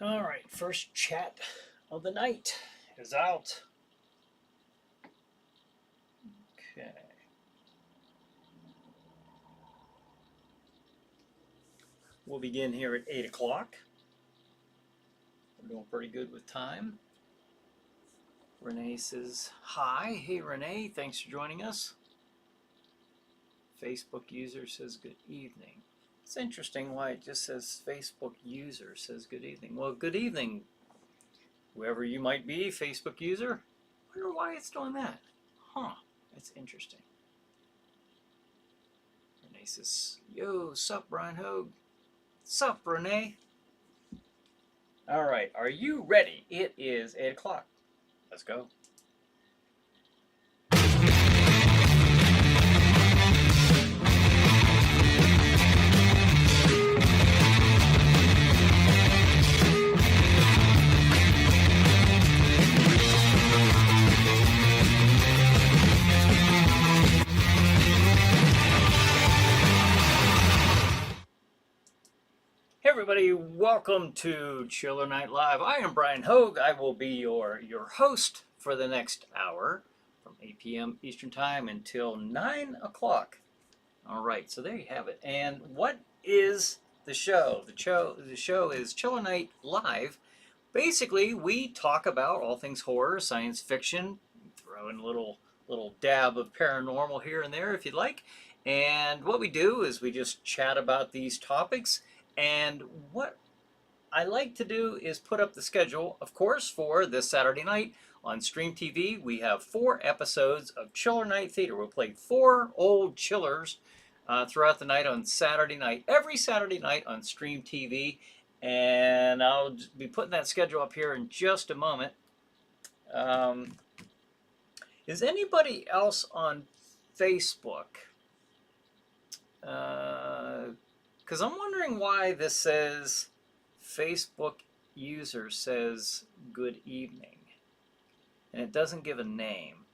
All right, first chat of the night is out. Okay. We'll begin here at 8 o'clock. We're doing pretty good with time. Renee says hi. Hey, Renee, thanks for joining us. Facebook user says good evening. It's interesting why it just says Facebook user says good evening. Well, good evening, whoever you might be, Facebook user. I wonder why it's doing that. Huh, that's interesting. Renee says, yo, sup, Brian Hogue? Sup, Renee? All right, are you ready? It is 8 o'clock. Let's go. Hey everybody, welcome to ChillerNight Live. I am Brian Hogue. I will be your host for the next hour from 8 p.m. Eastern Time until 9 o'clock. All right, so there you have it. And what is the show? The show is ChillerNight Live. Basically, we talk about all things horror, science fiction, throw in a little dab of paranormal here and there if you'd like. And what we do is we just chat about these topics. And what I like to do is put up the schedule, of course, for this Saturday night on Stream TV. We have 4 episodes of Chiller Night Theater. We'll play 4 old chillers throughout the night on Saturday night, every Saturday night on Stream TV. And I'll be putting that schedule up here in just a moment. Is anybody else on Facebook? Because I'm wondering why this says Facebook user says good evening, and it doesn't give a name.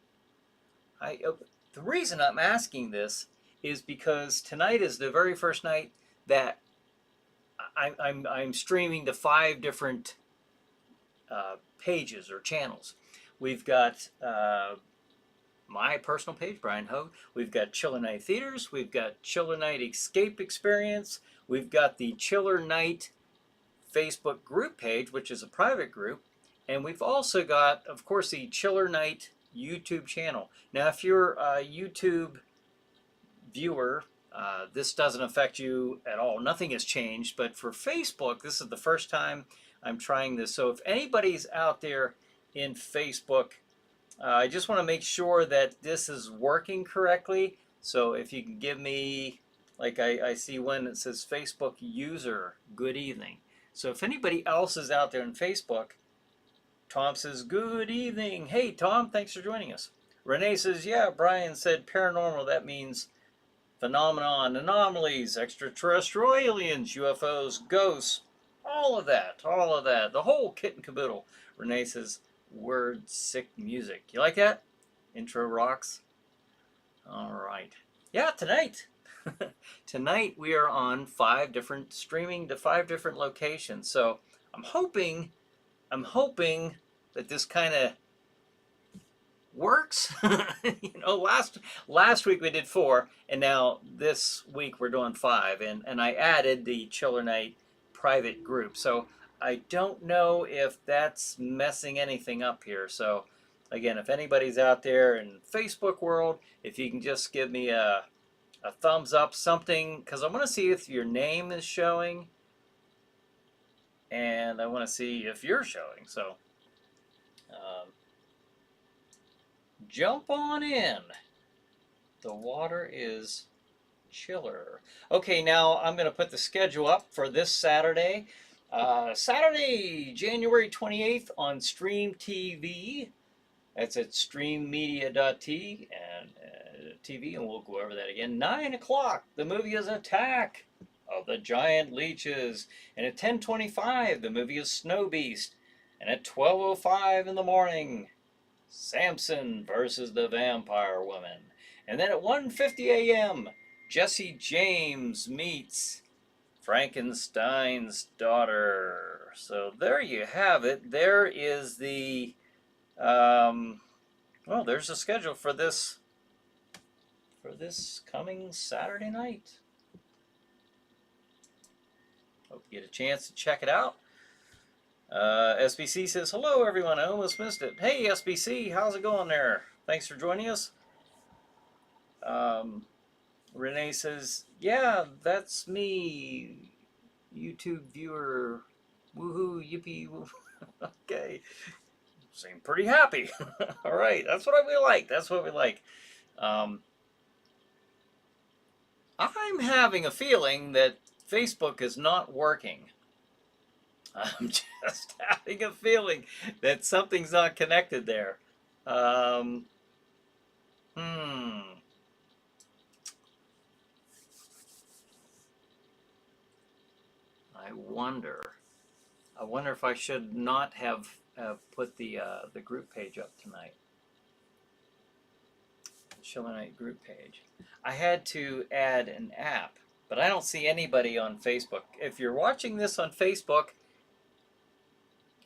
The reason I'm asking this is because tonight is the very first night that I'm streaming to 5 different pages or channels. We've got my personal page, Brian Hogue. We've got Chiller Night Theaters. We've got Chiller Night Escape Experience. We've got the Chiller Night Facebook group page, which is a private group. And we've also got, of course, the Chiller Night YouTube channel. Now, if you're a YouTube viewer, this doesn't affect you at all. Nothing has changed. But for Facebook, this is the first time I'm trying this. So if anybody's out there in Facebook, I just want to make sure that this is working correctly. So if you can give me, like I see one that says Facebook user, good evening. So if anybody else is out there in Facebook, Tom says, good evening. Hey, Tom, thanks for joining us. Renee says, yeah, Brian said paranormal. That means phenomenon, anomalies, extraterrestrial aliens, UFOs, ghosts, all of that, the whole kit and caboodle. Renee says, word sick music. You like that? Intro rocks. All right. Yeah, tonight. Tonight we are on 5 different streaming to 5 different locations. So I'm hoping that this kind of works. Last week we did 4, and now this week we're doing 5, and I added the Chiller Night private group. So I don't know if that's messing anything up here. So again, if anybody's out there in Facebook world, if you can just give me a thumbs up, something, because I want to see if your name is showing, and I want to see if you're showing. So jump on in. The water is chiller. Okay, now I'm going to put the schedule up for this Saturday. Saturday, January 28th on Stream TV. That's at streammedia.t and TV, and we'll go over that again. 9 o'clock, the movie is Attack of the Giant Leeches. And at 10:25, the movie is Snow Beast. And at 12:05 in the morning, Samson versus the Vampire Woman. And then at 1:50 a.m., Jesse James meets Frankenstein's daughter. So there you have it. There is the, well, there's the schedule for this coming Saturday night. Hope you get a chance to check it out. SBC says, hello everyone, I almost missed it. Hey SBC, how's it going there? Thanks for joining us. Renee says, yeah, that's me, YouTube viewer. Woohoo, yippee, woo. Okay. Seem pretty happy. All right, that's what we like. That's what we like. I'm having a feeling that Facebook is not working. I'm just having a feeling that something's not connected there. I wonder if I should not have put the group page up tonight. The ChillerNight group page. I had to add an app, but I don't see anybody on Facebook. If you're watching this on Facebook,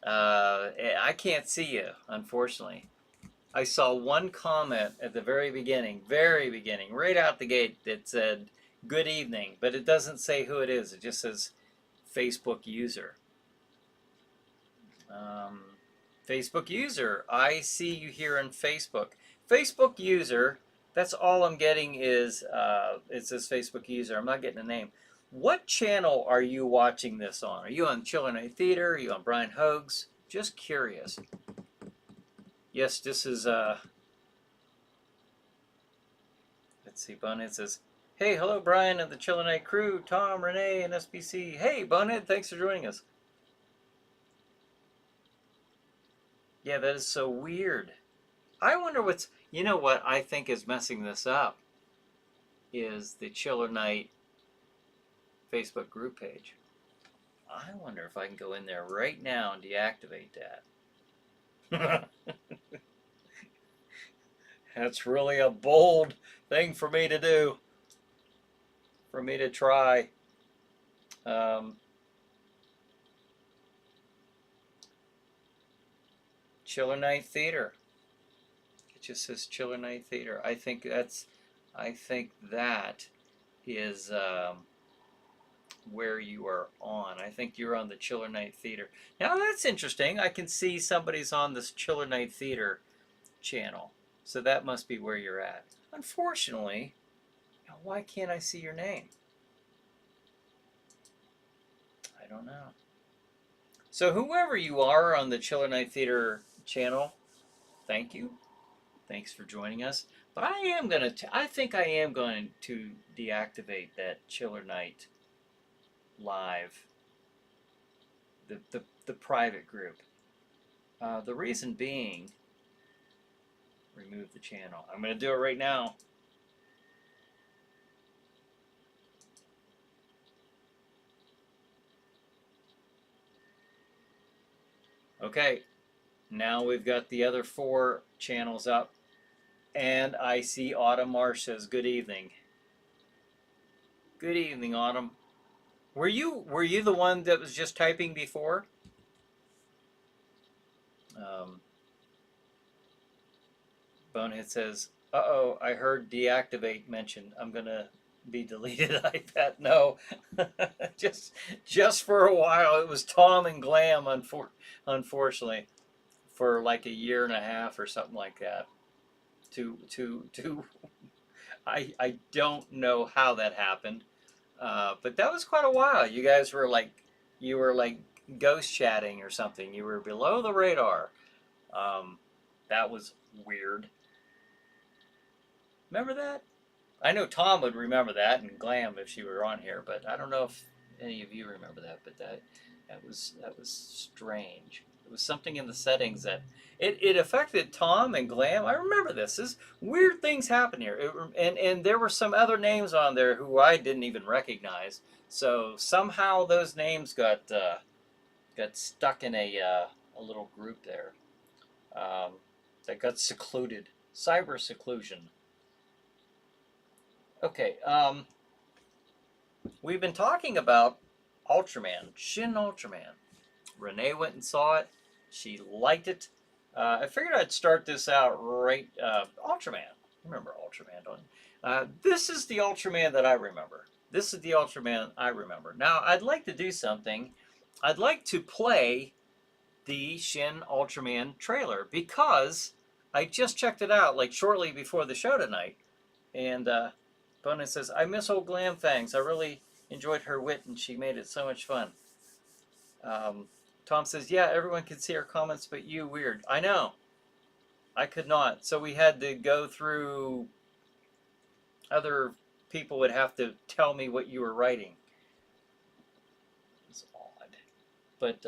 I can't see you, unfortunately. I saw one comment at the very beginning, right out the gate, that said, good evening, but it doesn't say who it is. It just says Facebook user. Facebook user, I see you here on Facebook. Facebook user, that's all I'm getting is, it says Facebook user. I'm not getting a name. What channel are you watching this on? Are you on ChillerNight Theater? Are you on Brian Hoag's? Just curious. Yes, this is, let's see, Bonehead says, hey, hello, Brian and the ChillerNight crew, Tom, Renee, and SBC. Hey, Bonehead, thanks for joining us. Yeah, that is so weird. I wonder what's, you know what I think is messing this up is the ChillerNight Facebook group page. I wonder if I can go in there right now and deactivate that. That's really a bold thing for me to do, for me to try. ChillerNight Theater. It just says ChillerNight Theater. I think that is where you are on. I think you're on the ChillerNight Theater. Now that's interesting. I can see somebody's on this ChillerNight Theater channel. So that must be where you're at. Unfortunately, why can't I see your name? I don't know. So whoever you are on the ChillerNight Theater channel, thank you. Thanks for joining us. But I think I am going to deactivate that ChillerNight Live, the private group. The reason being, remove the channel. I'm going to do it right now. Okay, now we've got the other 4 channels up, and I see Autumn Marsh says good evening. Good evening, Autumn. Were you the one that was just typing before? Bonehead says, uh-oh, I heard deactivate mentioned. I'm going to be deleted. I bet. No. just for a while. It was Tom and Glam, unfortunately, for like a year and a half or something like that. I don't know how that happened. But that was quite a while. You guys were like, ghost chatting or something. You were below the radar. That was weird. Remember that? I know Tom would remember that, and Glam if she were on here, but I don't know if any of you remember that. But that was strange. It was something in the settings that it affected Tom and Glam. I remember this. This weird things happen here, and there were some other names on there who I didn't even recognize. So somehow those names got stuck in a little group there that got secluded. Cyber seclusion. Okay, we've been talking about Ultraman, Shin Ultraman. Renee went and saw it. She liked it. I figured I'd start this out right. Ultraman. Remember Ultraman, don't you? This is the Ultraman that I remember. This is the Ultraman I remember. Now, I'd like to do something. I'd like to play the Shin Ultraman trailer because I just checked it out like shortly before the show tonight. And Bonin says, I miss old Glam Fangs. I really enjoyed her wit and she made it so much fun. Tom says, yeah, everyone can see our comments, but you, weird. I know. I could not. So we had to go through, other people would have to tell me what you were writing. It's odd. But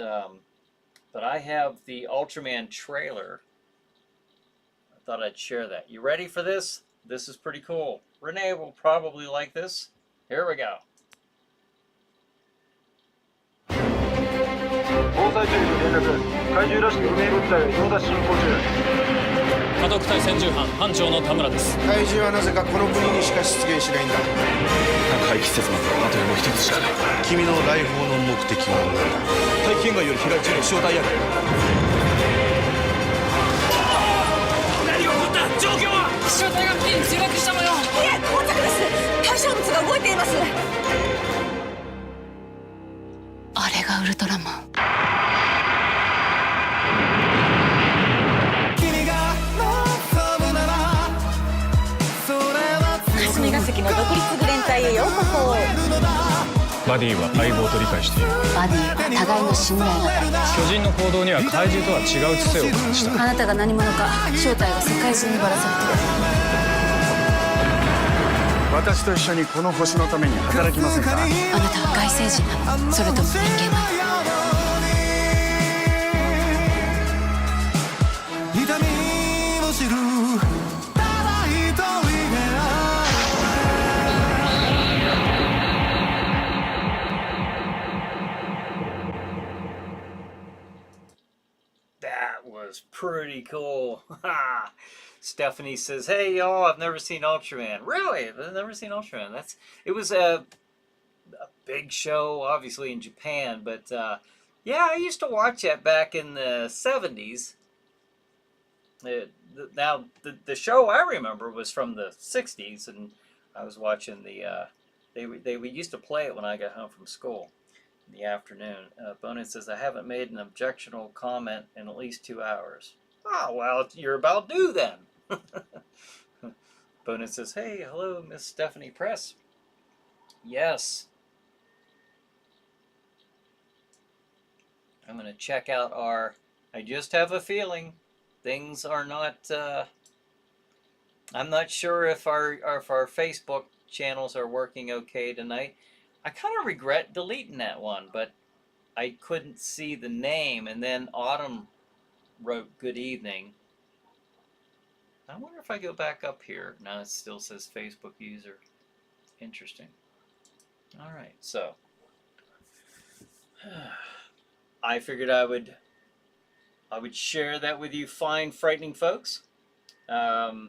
I have the Ultraman trailer. I thought I'd share that. You ready for this? This is pretty cool. Renee will probably like this. Here we go. 防災中に連絡怪獣らしき不明物体が移動脱進行中家督隊専従班班長の田村です。怪獣はなぜかこの国にしか出現しないんだ。回帰説明はあともう一つしかない。君の来訪の目的は何だ。大気圏外より飛来中の飛翔体や。何が起こった？状況は？飛翔体が付近に墜落した模様。いえ、到着です。対象物が動いています。あれがウルトラマン。霞が関の独立グレン隊へようこそ。バディは相棒と理解している。バディは互いの信頼が大事。巨人の行動には怪獣とは違う知性を感じた。あなたが何者か正体が世界中にばらされてる。私と一緒にこの星のために働きませんか。あなたは外星人なの？それとも人間なの？That was pretty cool. Stephanie says, hey, y'all, I've never seen Ultraman. Really? I've never seen Ultraman. It was a big show, obviously, in Japan. But, yeah, I used to watch that back in the 70s. Now, the show I remember was from the 60s. And I was watching we used to play it when I got home from school in the afternoon. Bonin says, I haven't made an objectionable comment in at least 2 hours. Oh, well, you're about due then. Bonin says, hey, hello, Miss Stephanie Press. Yes. I'm going to check out I just have a feeling things are not, I'm not sure if our Facebook channels are working okay tonight. I kind of regret deleting that one, but I couldn't see the name, and then Autumn wrote good evening. I wonder if I go back up here. Now it still says Facebook user. Interesting. All right, so I figured I would share that with you fine, frightening folks. Now,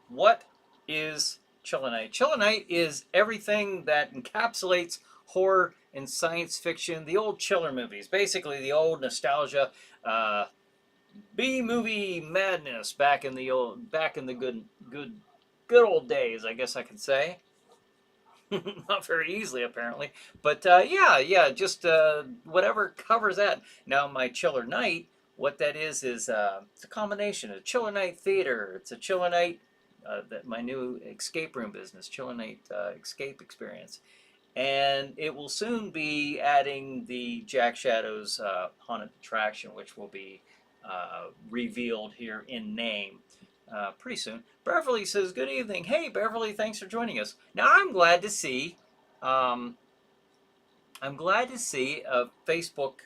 what is ChillerNight? ChillerNight is everything that encapsulates horror and science fiction, the old Chiller movies, basically the old nostalgia, B-movie madness back in the good old days, I guess I could say. Not very easily, apparently, but yeah, just whatever covers that. Now, my ChillerNight, what that is it's a combination of ChillerNight Theater. It's a ChillerNight, my new escape room business, ChillerNight Escape Experience. And it will soon be adding the Jack Shadow's haunted attraction, which will be revealed here in name pretty soon. Beverly says, good evening. Hey, Beverly, thanks for joining us. Now, I'm glad to see another Facebook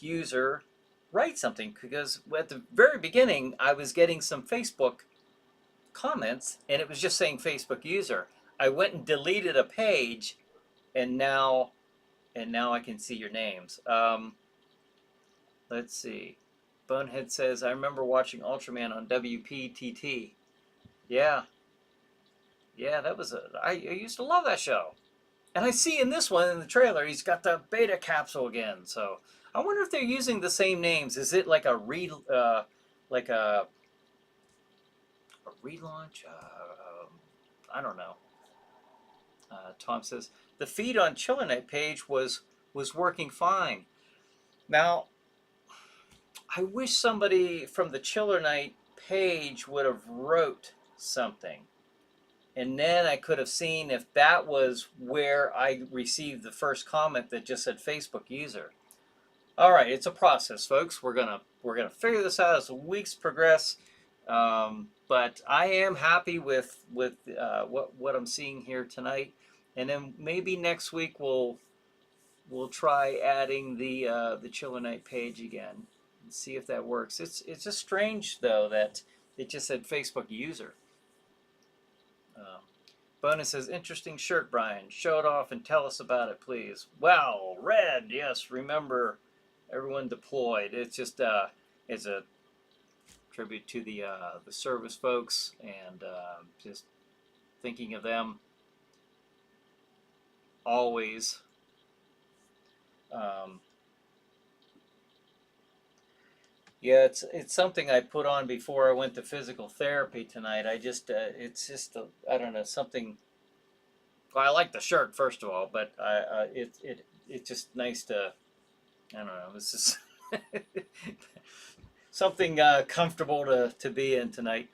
user write something, because at the very beginning, I was getting some Facebook comments, and it was just saying Facebook user. I went and deleted a page, and now I can see your names. Let's see. Bonehead says, I remember watching Ultraman on WPTT. Yeah. Yeah, that was I used to love that show. And I see in this one in the trailer, he's got the beta capsule again. So I wonder if they're using the same names. Is it like like a relaunch? I don't know. Tom says the feed on ChillerNight page was working fine. Now I wish somebody from the ChillerNight page would have wrote something, and then I could have seen if that was where I received the first comment that just said Facebook user. All right, it's a process, folks. We're gonna figure this out as the weeks progress. But I am happy with what I'm seeing here tonight, and then maybe next week we'll try adding the ChillerNight page again and see if that works. It's just strange though that it just said Facebook user. Bonus says, interesting shirt, Brian. Show it off and tell us about it, please. Wow, red. Yes, remember, everyone deployed. It's just it's a tribute to the service folks, and just thinking of them always. Yeah, it's something I put on before I went to physical therapy tonight. I just it's just I don't know, something. Well, I like the shirt first of all, but it's just nice to, I don't know. This is something comfortable to be in tonight.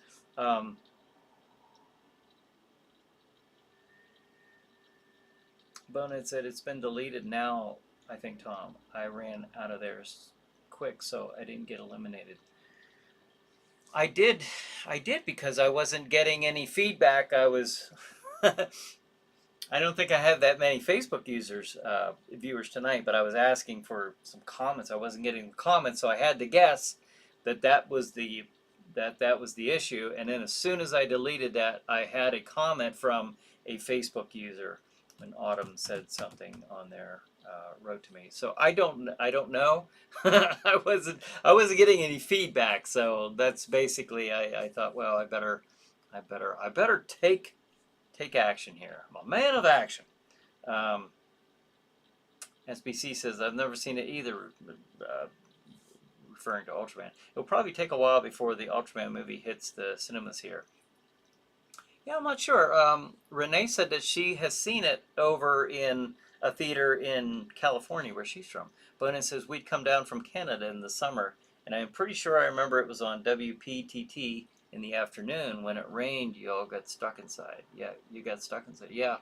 Bonehead said it's been deleted now. I think, Tom, I ran out of there quick, so I didn't get eliminated. I did because I wasn't getting any feedback. I was. I don't think I have that many Facebook viewers tonight, but I was asking for some comments. I wasn't getting the comments, so I had to guess that was the issue. And then as soon as I deleted that, I had a comment from a Facebook user when Autumn said something on there, wrote to me. So I don't know. I wasn't getting any feedback. So that's basically I thought, well, I better take action here. I'm a man of action. SBC says, I've never seen it either, referring to Ultraman. It'll probably take a while before the Ultraman movie hits the cinemas here. Yeah, I'm not sure. Renee said that she has seen it over in a theater in California, where she's from. But it says we'd come down from Canada in the summer, and I'm pretty sure I remember it was on WPTT in the afternoon. When it rained, you all got stuck inside. Yeah, you got stuck inside. Yeah.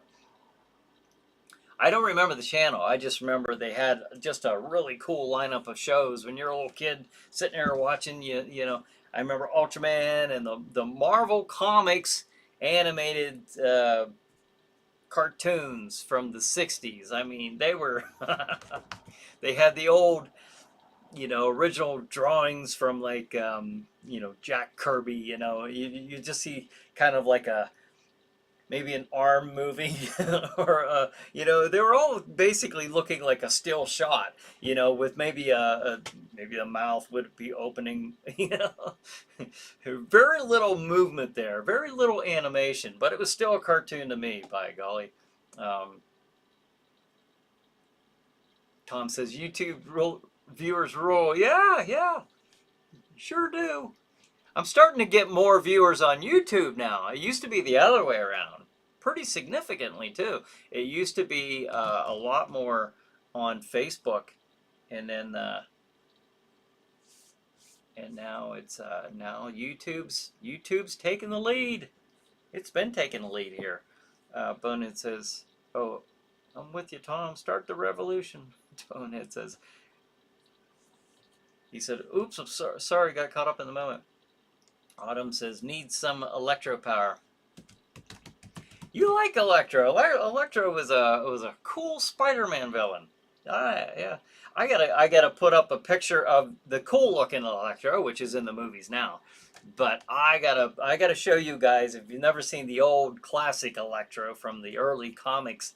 I don't remember the channel. I just remember they had just a really cool lineup of shows. When you're a little kid sitting there watching, you know, I remember Ultraman and the Marvel Comics animated cartoons from the 60s. I mean, they were, they had the old, you know, original drawings from like, you know, Jack Kirby, you know, you just see kind of like maybe an arm moving or, you know, they were all basically looking like a still shot, you know, with maybe maybe the mouth would be opening, you know, very little movement there, very little animation, but it was still a cartoon to me, by golly. Tom says, YouTube viewers rule. Yeah, sure do. I'm starting to get more viewers on YouTube now. It used to be the other way around, pretty significantly too. It used to be a lot more on Facebook, and then and now it's now YouTube's taking the lead. It's been taking the lead here. Bonehead says, "Oh, I'm with you, Tom. Start the revolution." Bonehead says. He said, "Oops, I'm sorry, got caught up in the moment." Autumn says, needs some Electro power. You like Electro. Electro was a cool Spider-Man villain. Yeah. I gotta put up a picture of the cool looking Electro, which is in the movies now. But I gotta show you guys, if you've never seen the old classic Electro from the early comics.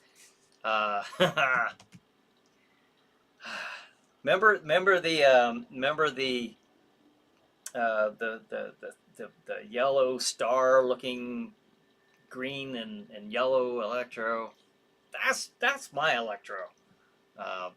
Remember the yellow star looking green and yellow electro. That's my electro.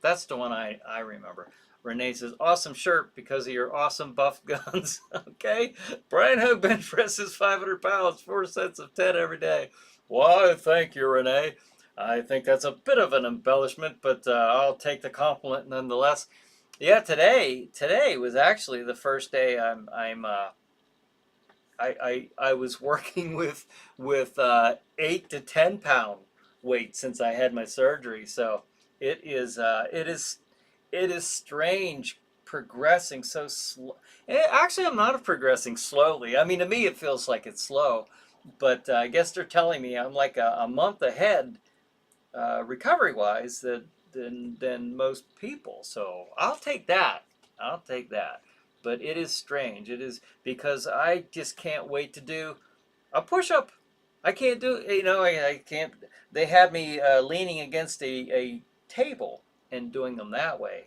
That's the one I remember. Renee says, awesome shirt because of your awesome buff guns. Okay. Brian Hogue bench presses 500 pounds, 4 sets of 10 every day. Why, thank you, Renee. I think that's a bit of an embellishment, but I'll take the compliment nonetheless. Yeah, today was actually the first day I was working with 8 to 10 pound weight since I had my surgery. So it is strange progressing so slow. Actually, I'm not progressing slowly. I mean, to me, it feels like it's slow, but I guess they're telling me I'm like a month ahead recovery wise than most people. So I'll take that. I'll take that. But it is strange. It is because I just can't wait to do a push up. I can't do, I can't. They had me leaning against a table and doing them that way.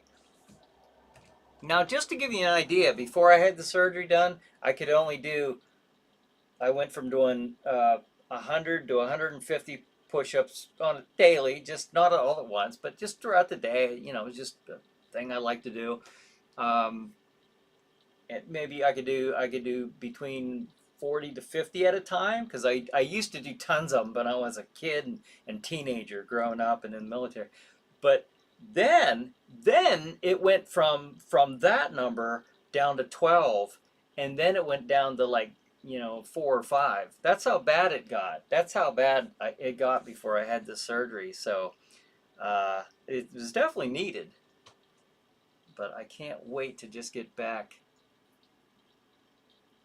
Now, just to give you an idea, before I had the surgery done, I went from doing 100 to 150 push-ups on a daily, just not all at once, but just throughout the day. Just a thing I like to do. And maybe I could do between 40 to 50 at a time, because I used to do tons of them, but I was a kid and teenager growing up and in the military. But then it went from that number down to 12, and then it went down to like 4 or 5. That's how bad it got. That's how bad it got before I had the surgery. So it was definitely needed. But I can't wait to just get back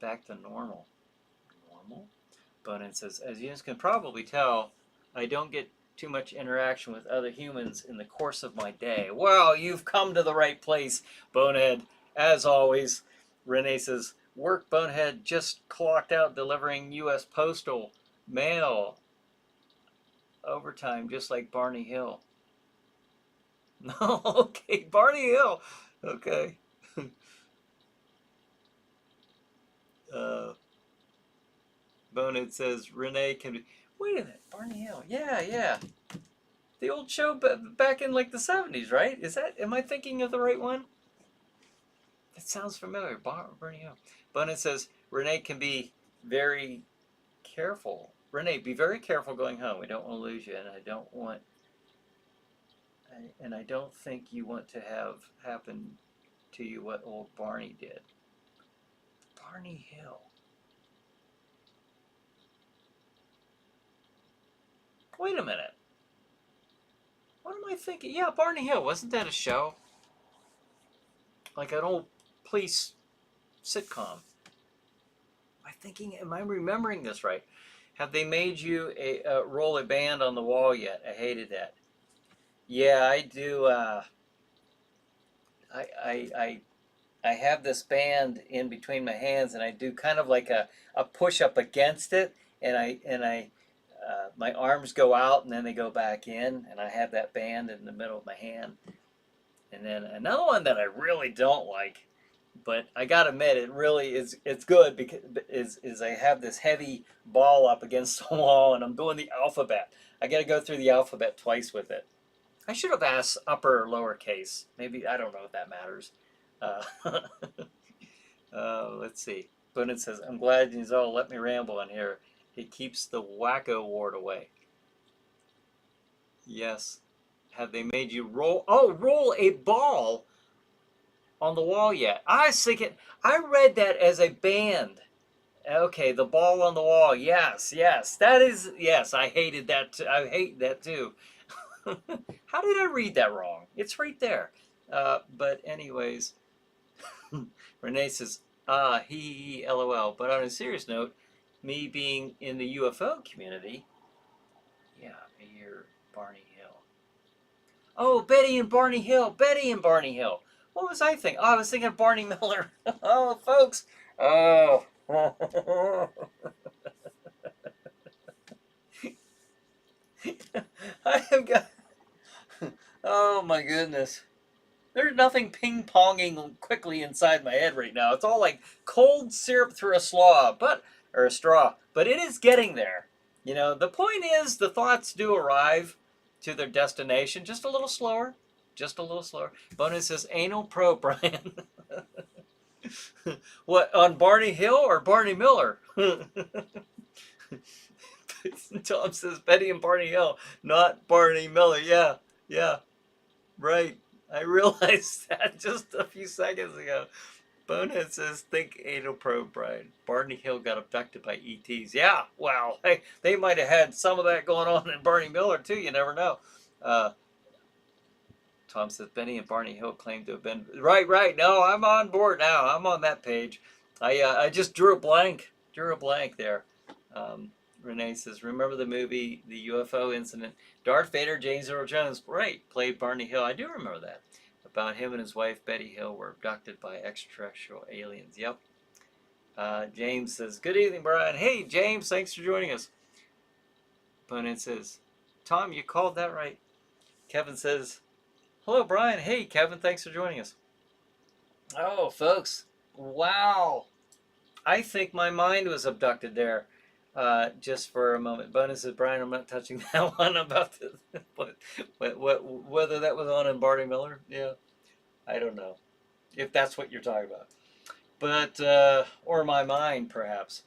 to normal. Bonin says, as you can probably tell, I don't get too much interaction with other humans in the course of my day. Well, you've come to the right place, Bonehead. As always, Renee says, work, Bonehead, just clocked out delivering U.S. Postal mail overtime, just like Barney Hill. No, okay, Barney Hill. Okay. Bonehead says, Renee can be... Wait a minute, Barney Hill. Yeah. The old show back in like the 70s, right? Am I thinking of the right one? That sounds familiar. Barney Hill. Bonehead says, Renee can be very careful. Renee, be very careful going home. We don't want to lose you, and I don't think you want to have happen to you what old Barney did. Barney Hill. Wait a minute. What am I thinking? Yeah, Barney Hill. Wasn't that a show? Like an old police sitcom. Am I remembering this right? Have they made you roll a band on the wall yet? I hated that. Yeah, I do. I have this band in between my hands, and I do kind of like a push up against it, and I my arms go out and then they go back in, and I have that band in the middle of my hand. And then another one that I really don't like, but I gotta admit it's good because is I have this heavy ball up against the wall, and I'm doing the alphabet. I gotta go through the alphabet twice with it. I should have asked upper or lower case. Maybe, I don't know if that matters. Let's see. Bonin says, I'm glad you all let me ramble in here. It keeps the wacko ward away. Yes. Have they made you roll a ball on the wall yet? I was thinking, I read that as a band. Okay, the ball on the wall. Yes. That is, yes, I hated that too. I hate that too. How did I read that wrong? It's right there. But anyways, Renee says, he, lol. But on a serious note, me being in the UFO community, yeah, you're Barney Hill. Oh, Betty and Barney Hill. What was I thinking? Oh, I was thinking of Barney Miller. Oh, folks. Oh. I have got... Oh, my goodness. There's nothing ping-ponging quickly inside my head right now. It's all like cold syrup through a straw, but it is getting there. You know, the point is the thoughts do arrive to their destination just a little slower. Just a little slower. Bonus says anal probe, Brian. What, on Barney Hill or Barney Miller? Tom says Betty and Barney Hill, not Barney Miller. Yeah, yeah, right. I realized that just a few seconds ago. Bonehead says, think anal probe, Brian. Barney Hill got abducted by ETs. Yeah, well, hey, they might have had some of that going on in Barney Miller, too. You never know. Tom says, Benny and Barney Hill claim to have been... Right. No, I'm on board now. I'm on that page. I just drew a blank. There. Renee says, remember the movie, the UFO incident? Darth Vader, James Earl Jones, right, played Barney Hill. I do remember that. About him and his wife, Betty Hill, were abducted by extraterrestrial aliens. Yep. James says, good evening, Brian. Hey, James, thanks for joining us. Bonehead says, Tom, you called that right. Kevin says, hello, Brian. Hey, Kevin, thanks for joining us. Oh, folks, wow. I think my mind was abducted there. Just for a moment. Bonus says, Brian, I'm not touching that one about whether that was on in Barney Miller. Yeah, I don't know if that's what you're talking about. But, or my mind, perhaps.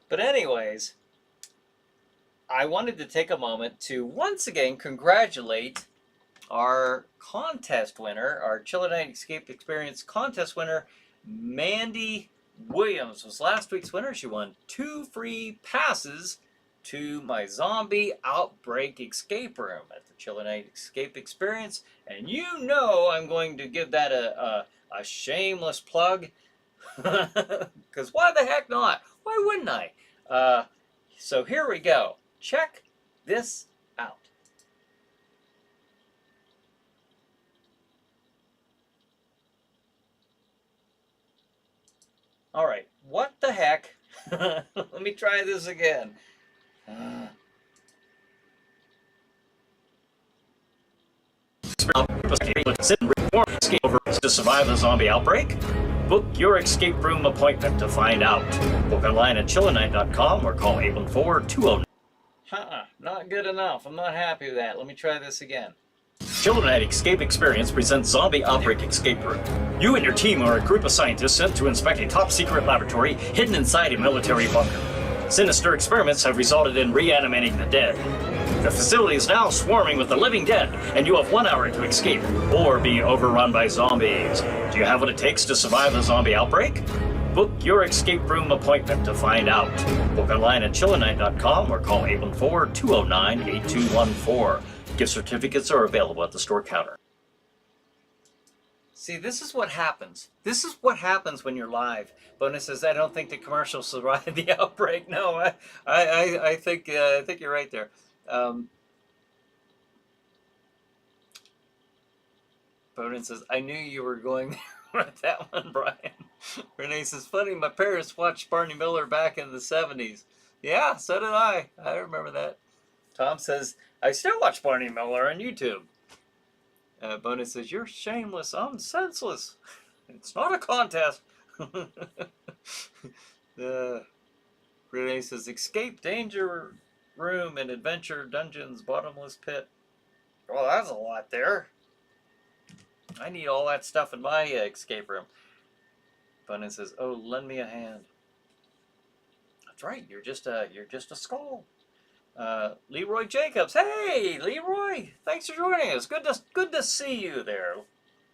But anyways, I wanted to take a moment to once again congratulate our contest winner, our ChillerNight Escape Experience contest winner, Mandy Williams was last week's winner. She won 2 free passes to my zombie outbreak escape room at the ChillerNight Escape Experience. And you know I'm going to give that a shameless plug. Because why the heck not? Why wouldn't I? So here we go. Check this out. All right, what the heck? Let me try this again. To survive a zombie outbreak? Book your escape room appointment to find out. Book online at ChillerNight.com or call 814-209. Not good enough. I'm not happy with that. Let me try this again. ChillerNight Escape Experience presents Zombie Outbreak Escape Room. You and your team are a group of scientists sent to inspect a top-secret laboratory hidden inside a military bunker. Sinister experiments have resulted in reanimating the dead. The facility is now swarming with the living dead, and you have 1 hour to escape or be overrun by zombies. Do you have what it takes to survive a zombie outbreak? Book your escape room appointment to find out. Book online at ChillerNight.com or call 814-209-8214. Gift certificates are available at the store counter. See, this is what happens. This is what happens when you're live. Bonus says, I don't think the commercials survived the outbreak. No, I think you're right there. Bonus says, I knew you were going there with that one, Brian. Renee says, funny, my parents watched Barney Miller back in the 70s. Yeah, so did I. I remember that. Tom says, I still watch Barney Miller on YouTube. Bonus says, you're shameless. I'm senseless. It's not a contest. Renee says, escape, danger room, and adventure, dungeons, bottomless pit. Well, that's a lot there. I need all that stuff in my escape room. Bonus says, oh, lend me a hand. That's right. You're just a skull. Leroy Jacobs. Hey, Leroy. Thanks for joining us. Good to see you there.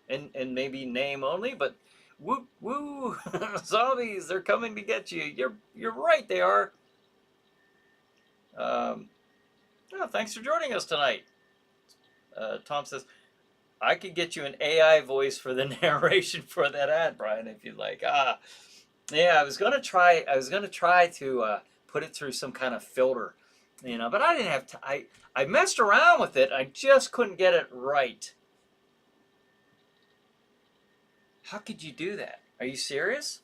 And maybe name only, but woo woo. Zombies, they're coming to get you. You're right, they are. Thanks for joining us tonight. Tom says, I could get you an AI voice for the narration for that ad, Brian, if you'd like. Yeah, I was gonna try to put it through some kind of filter, but I didn't have to. I messed around with it. I just couldn't get it right. How could you do that? Are you serious?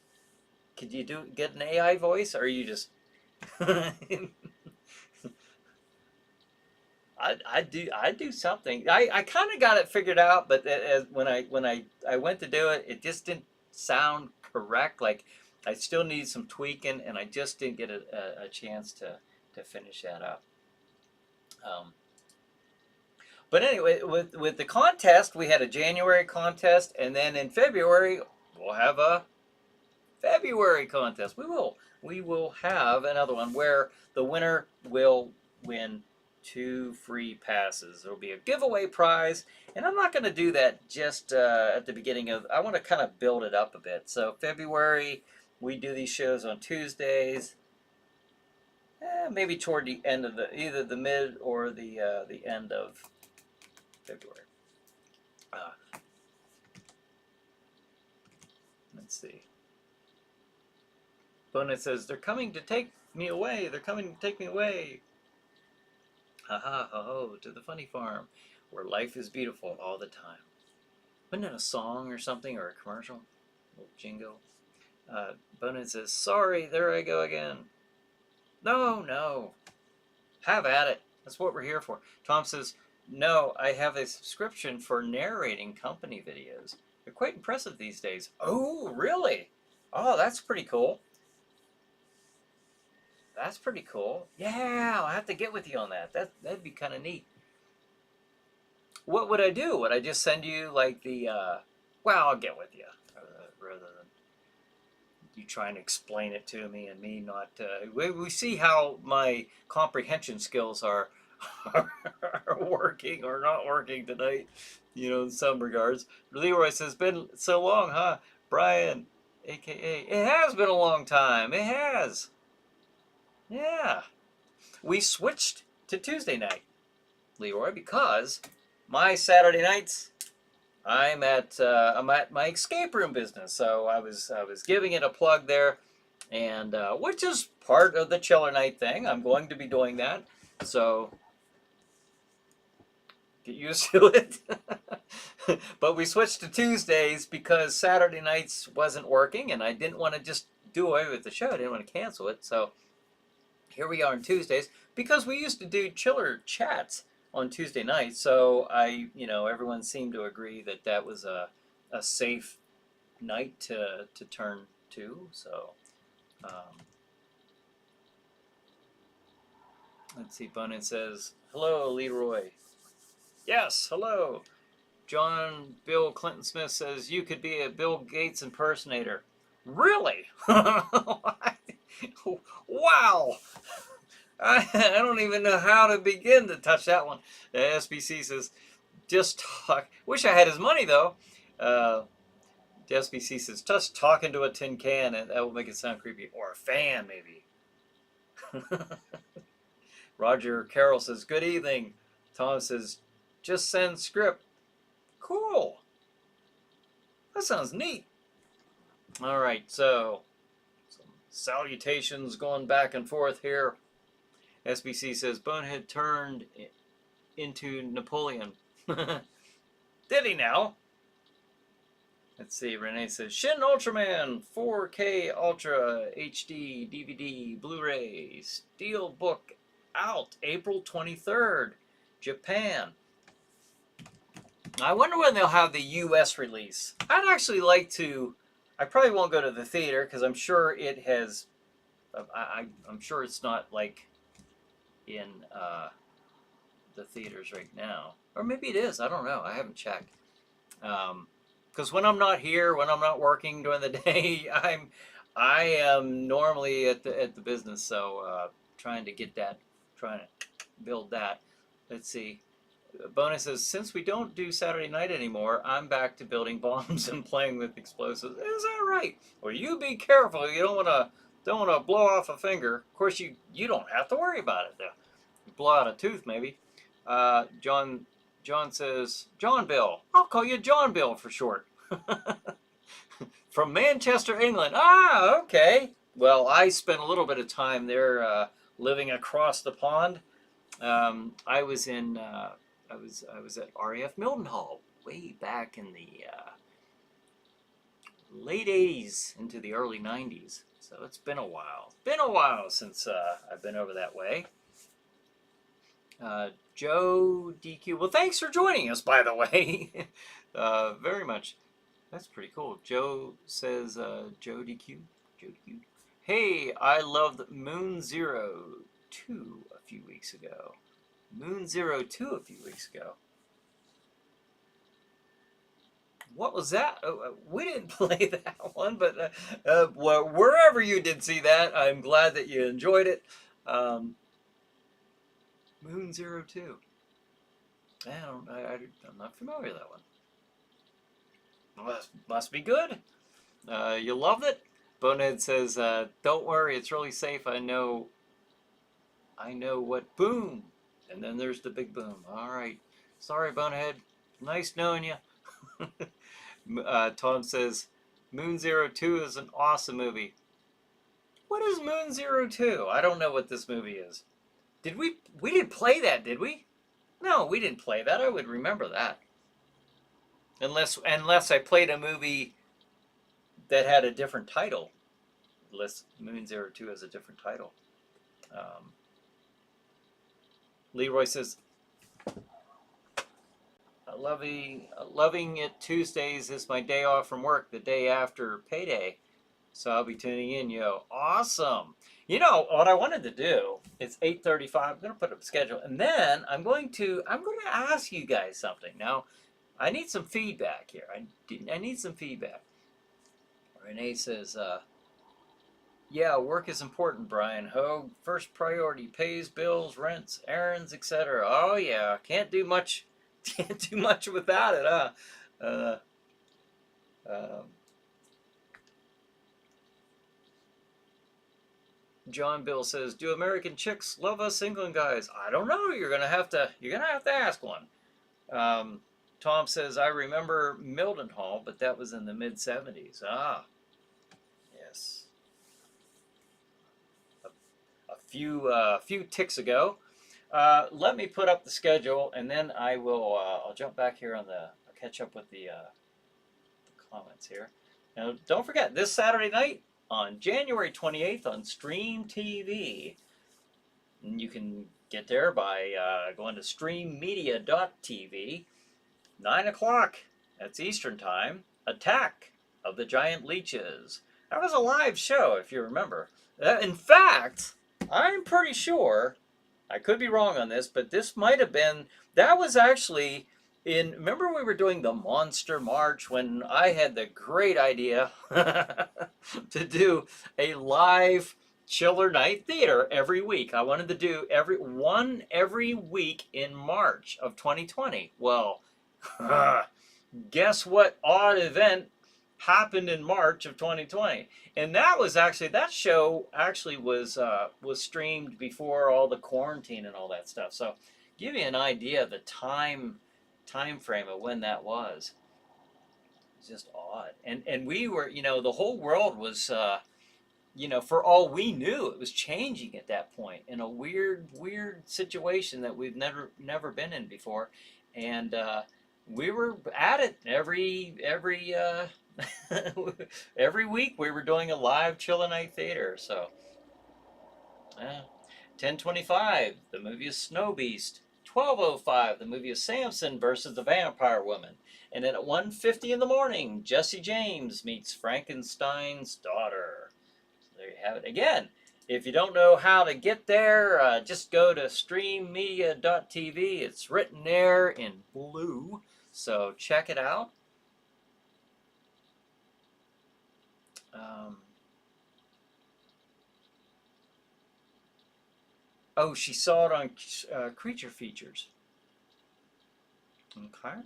Could you get an AI voice, or are you just? I'd do something. I kind of got it figured out, but when I went to do it, it just didn't sound correct. Like I still need some tweaking, and I just didn't get a chance to finish that up. But anyway, with the contest, we had a January contest, and then in February we'll have a February contest. We will have another one where the winner will win 2 free passes. There will be a giveaway prize, and I'm not going to do that just at the beginning of. I want to kind of build it up a bit. So February, we do these shows on Tuesdays. Maybe toward the end of either the mid or the end of February. Let's see. Bonus says, they're coming to take me away. They're coming to take me away. Ha ha ho ho, to the funny farm, where life is beautiful all the time. Wasn't it a song or something, or a commercial? A little jingle. Bonus says, sorry, there I go again. No. Have at it. That's what we're here for. Tom says, no, I have a subscription for narrating company videos. They're quite impressive these days. Oh, really? Oh, that's pretty cool. That's pretty cool. Yeah, I'll have to get with you on that. That'd be kind of neat. What would I do? Would I just send you like the, well, I'll get with you. Rather than you trying to explain it to me and me not, we see how my comprehension skills are working or not working tonight, in some regards. Leroy says, been so long, huh? Brian, a.k.a. It has been a long time. It has. Yeah. We switched to Tuesday night, Leroy, because my Saturday nights, I'm at my escape room business. So I was giving it a plug there, and which is part of the ChillerNight thing. I'm going to be doing that. So get used to it. But we switched to Tuesdays because Saturday nights wasn't working, and I didn't want to just do away with the show. I didn't want to cancel it. So here we are on Tuesdays, because we used to do chiller chats on Tuesday nights. So everyone seemed to agree that that was a safe night to turn to. So let's see. Bonin says, hello, Leroy. Yes, hello. John Bill Clinton Smith says, you could be a Bill Gates impersonator. Really? Wow. I don't even know how to begin to touch that one. SBC says, just talk. Wish I had his money, though. SBC says, just talking to a tin can, and that will make it sound creepy. Or a fan, maybe. Roger Carroll says, good evening. Tom says, just send script. Cool. That sounds neat. All right, so some salutations going back and forth here. SBC says, Bonehead turned into Napoleon. Did he now? Let's see, Renee says, Shin Ultraman 4K Ultra HD DVD Blu-ray Steelbook out April 23rd, Japan. I wonder when they'll have the US release. I'd actually like to. I probably won't go to the theater because I'm sure it has. I'm sure it's not like in the theaters right now, or maybe it is. I don't know. I haven't checked. Because when I'm not here, when I'm not working during the day, I am normally at the business. So trying to build that. Let's see. Bonus says, since we don't do Saturday night anymore, I'm back to building bombs and playing with explosives. Is that right? Well, you be careful. You don't want to blow off a finger. Of course, you don't have to worry about it. You blow out a tooth, maybe. John says, John Bill. I'll call you John Bill for short. From Manchester, England. Ah, okay. Well, I spent a little bit of time there, living across the pond. I was in. I was at RAF Mildenhall way back in the late 80s into the early 90s. So it's been a while. Been a while since I've been over that way. Joe DQ. Well, thanks for joining us, by the way. Very much. That's pretty cool. Joe says, Joe DQ. Joe DQ. Hey, I love the Moon Zero 2 a few weeks ago. Moon Zero 2 a few weeks ago. What was that? We didn't play that one, but well, wherever you did see that, I'm glad that you enjoyed it. Moon Zero 2. I'm not familiar with that one. Well, must be good. You loved it? Bonehead says, don't worry, it's really safe. I know what boom. And then there's the big boom. All right. Sorry, Bonehead. Nice knowing you. Tom says, Moon Zero 2 is an awesome movie. What is Moon Zero 2? I don't know what this movie is. We didn't play that, did we? No, we didn't play that. I would remember that. Unless I played a movie that had a different title. Unless Moon Zero 2 has a different title. Leroy says, loving it Tuesdays is my day off from work, the day after payday. So I'll be tuning in, yo. Awesome. You know, what I wanted to do, it's 8:35. I'm going to put up a schedule. And then I'm going to ask you guys something. Now, I need some feedback here. I need some feedback. Renee says, yeah, work is important, Brian Hogue. First priority, pays bills, rents, errands, etc. Oh yeah, can't do much without it, huh? John Bill says, do American chicks love us England guys? I don't know. You're gonna have to ask one. Tom says, I remember Mildenhall, but that was in the mid-70s. Ah, yes. A few ticks ago. Let me put up the schedule, and then I'll jump back here I'll catch up with the comments here. Now, don't forget, this Saturday night on January 28th on Stream TV, and you can get there by going to streammedia.tv. 9 o'clock, that's Eastern Time, Attack of the Giant Leeches. That was a live show, if you remember. In fact, I'm pretty sure, I could be wrong on this, but this might have been, that was actually remember we were doing the Monster March when I had the great idea to do a live Chiller Night Theater every week. I wanted to do every week in March of 2020. Well, guess what odd event happened in March of 2020? And that show actually was streamed before all the quarantine and all that stuff. So give you an idea of the time frame of when that was. It's just odd. And we were, the whole world was for all we knew, it was changing at that point in a weird situation that we've never been in before. And we were at it every week. We were doing a live Chiller Night Theater. So 10:25, the movie is Snow Beast. 12:05, the movie is Samson versus the Vampire Woman. And then at 1:50 in the morning, Jesse James meets Frankenstein's daughter. So there you have it. Again, if you don't know how to get there, just go to streammedia.tv. It's written there in blue. So check it out. Oh, she saw it on Creature Features. Okay.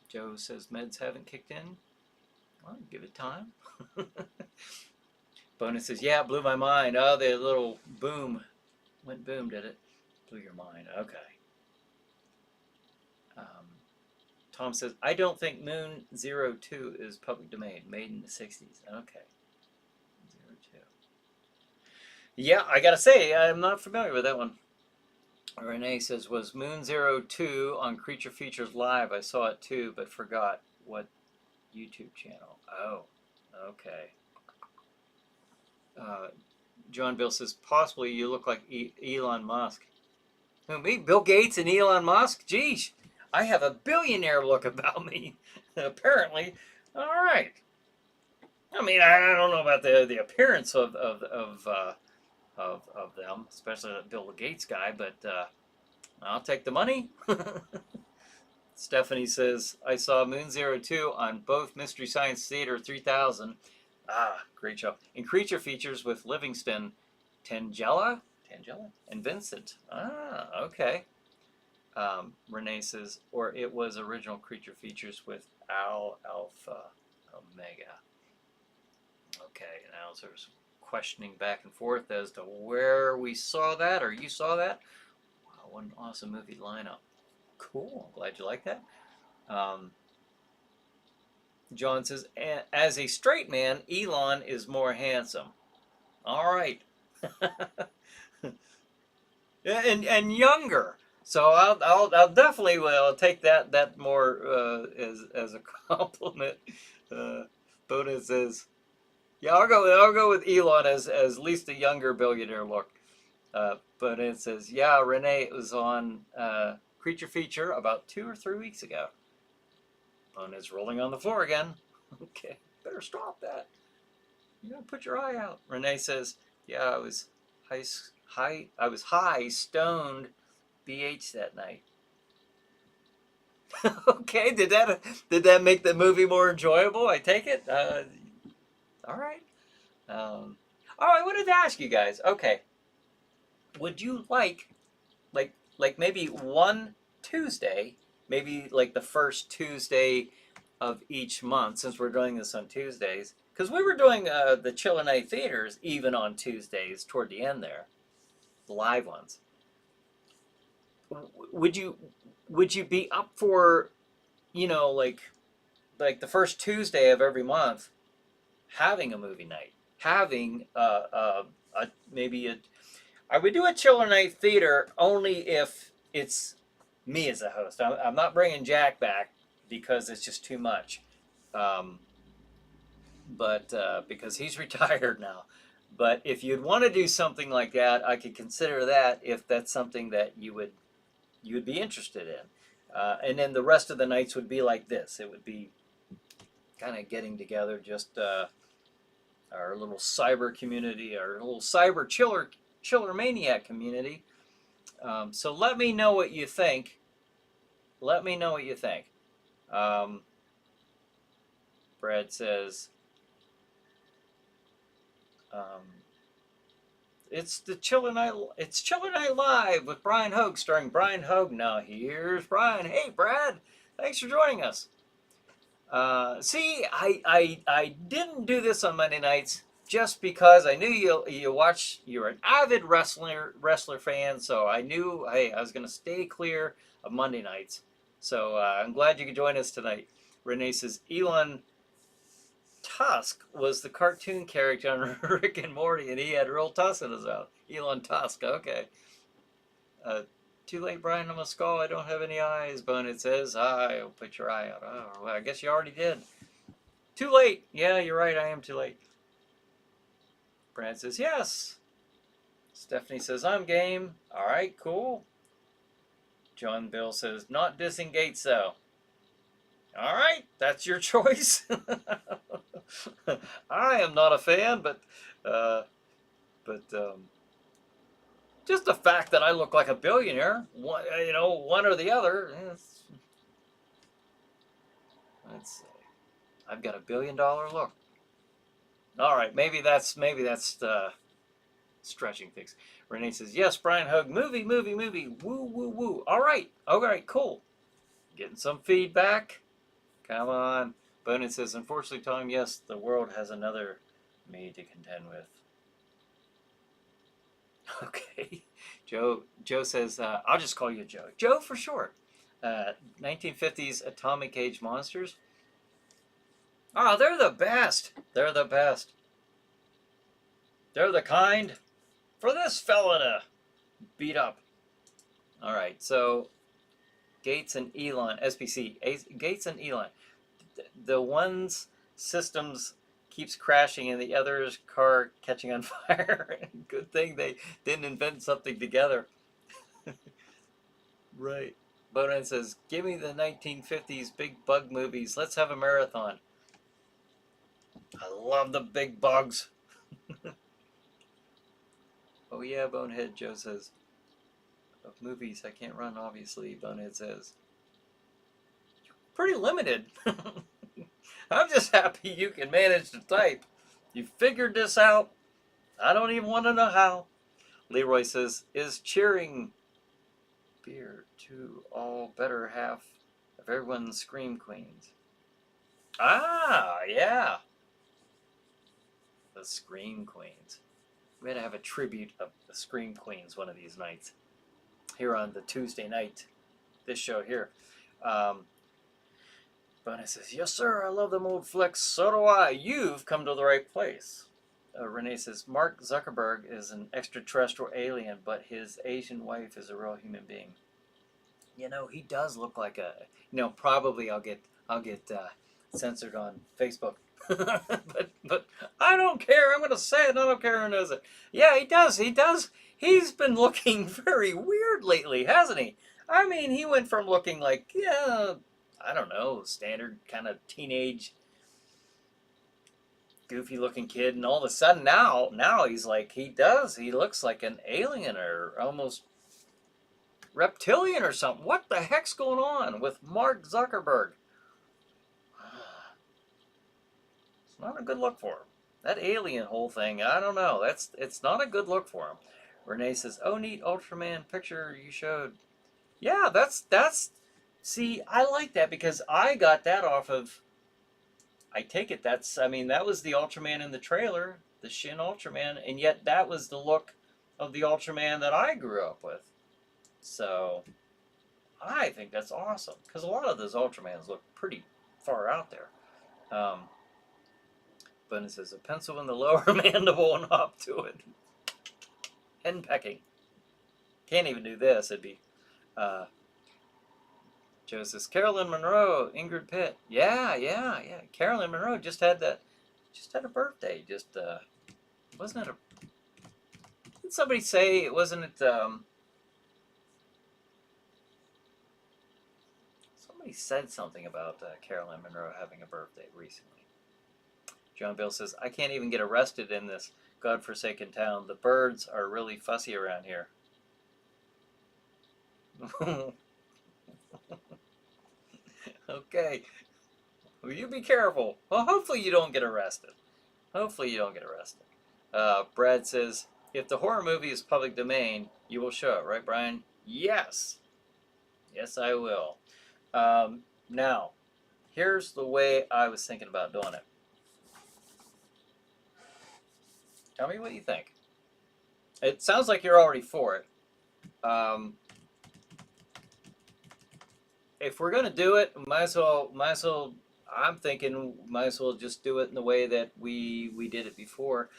Joe says meds haven't kicked in. Well, give it time. Bonus says, yeah, it blew my mind. Oh, the little boom. Went boom, did it? Blew your mind. Okay. Tom says, I don't think Moon 02 is public domain. Made in the 60s. Okay. 02. Yeah, I gotta say, I'm not familiar with that one. Renee says, was Moon 02 on Creature Features Live? I saw it too, but forgot what YouTube channel. Oh, okay. John Bill says, possibly you look like Elon Musk. Who, me? Bill Gates and Elon Musk? Geez, I have a billionaire look about me, apparently. All right. I mean, I don't know about the appearance of of them, especially that Bill Gates guy. But I'll take the money. Stephanie says, I saw Moon Zero 2 on both Mystery Science Theater 3000. Ah, great show. And Creature Features with Livingston, Tangella, and Vincent. Ah, okay. Renee says, or it was original Creature Features with Al Alpha Omega. Okay, now there's questioning back and forth as to where we saw that, or you saw that. Wow, what an awesome movie lineup. Cool. Glad you like that. John says, as a straight man, Elon is more handsome. All right. and younger. So I'll definitely take that more as a compliment. Bona says, yeah, I'll go with Elon as at least a younger billionaire look. But it says, yeah, Renee was on Creature Feature about 2 or 3 weeks ago. Bona's rolling on the floor again. Okay, better stop that. You gotta put your eye out. Renee says, yeah, I was high stoned BH that night. Okay, did that make the movie more enjoyable? I take it. All right. I wanted to ask you guys. Okay, would you like maybe one Tuesday, maybe like the first Tuesday of each month, since we're doing this on Tuesdays, because we were doing the ChillerNight theaters even on Tuesdays toward the end there, the live ones. Would you be up for, like the first Tuesday of every month, having a movie night, having I would do a ChillerNight theater only if it's me as a host. I'm not bringing Jack back because it's just too much, but because he's retired now. But if you'd want to do something like that, I could consider that if that's something that you would be interested in. And then the rest of the nights would be like this. It would be kind of getting together, just our little cyber community, our little cyber chiller maniac community. So let me know what you think. Brad says, it's ChillerNight Live with Brian Hogue, starring Brian Hogue. Now here's Brian. Hey Brad, thanks for joining us. See, I didn't do this on Monday nights just because I knew you're an avid wrestler fan, so I knew, hey, I was going to stay clear of Monday nights. So I'm glad you could join us tonight. Renee says, Elon Tusk was the cartoon character on Rick and Morty, and he had real tusk in his mouth. Elon Tusk, okay. Too late, Brian, I'm a skull. I don't have any eyes. But it says, I'll put your eye out. Oh, well, I guess you already did. Too late. Yeah, you're right. I am too late. Brad says, yes. Stephanie says, I'm game. All right, cool. John Bill says, not dissing Gates, though. All right, that's your choice. I am not a fan, but just the fact that I look like a billionaire, one or the other. I've got $1 billion look. All right, maybe that's stretching things. Renee says, yes, Brian Hogue, movie, woo, woo, woo. All right, cool. Getting some feedback. Come on. Bonin says, unfortunately, Tom, yes, the world has another me to contend with. Okay. Joe says, I'll just call you Joe. Joe for short. 1950s atomic age monsters. Oh, they're the best. They're the best. They're the kind for this fella to beat up. All right, so Gates and Elon, SPC, Gates and Elon. The one's systems keeps crashing and the other's car catching on fire. Good thing they didn't invent something together. Right. Bonan says, give me the 1950s big bug movies. Let's have a marathon. I love the big bugs. Oh yeah, Bonehead, Joe says. Of movies I can't run, obviously, Bonehead says. Pretty limited. I'm just happy you can manage to type. You figured this out. I don't even want to know how. Leroy says, is cheering beer to all better half of everyone's Scream Queens? Ah, yeah. The Scream Queens. We gotta have a tribute of the Scream Queens one of these nights. Here on the Tuesday night, this show here. Bunny says, yes sir, I love them old flicks. So do I. You've come to the right place. Renee says, Mark Zuckerberg is an extraterrestrial alien, but his Asian wife is a real human being. You know, he does look like a. You know, probably I'll get censored on Facebook, but I don't care. I'm gonna say it. I don't care who knows it. Yeah, he does. He does. He's been looking very weird lately, hasn't he? I mean, he went from looking like, yeah, I don't know, standard kind of teenage goofy looking kid, and all of a sudden now he's like, he looks like an alien or almost reptilian or something. What the heck's going on with Mark Zuckerberg? It's not a good look for him. That alien whole thing, I don't know. It's not a good look for him. Renee says, oh neat Ultraman picture you showed. Yeah, that's see, I like that because I got that off of, I take it that was the Ultraman in the trailer, the Shin Ultraman, and yet that was the look of the Ultraman that I grew up with. So, I think that's awesome, because a lot of those Ultramans look pretty far out there. But it says, a pencil in the lower mandible and hop to it. Henpecking. Can't even do this, it'd be, Joe says, Carolyn Monroe, Ingrid Pitt. Yeah. Carolyn Monroe just had a birthday. Wasn't it did somebody say, somebody said something about Carolyn Monroe having a birthday recently. John Bill says, I can't even get arrested in this godforsaken town. The birds are really fussy around here. Okay. Well, you be careful. Well, hopefully you don't get arrested. Brad says, if the horror movie is public domain, you will show it, right, Brian? Yes. Yes, I will. Now, here's the way I was thinking about doing it. Tell me what you think. It sounds like you're already for it. If we're gonna do it, might as well. I'm thinking, might as well just do it in the way that we did it before.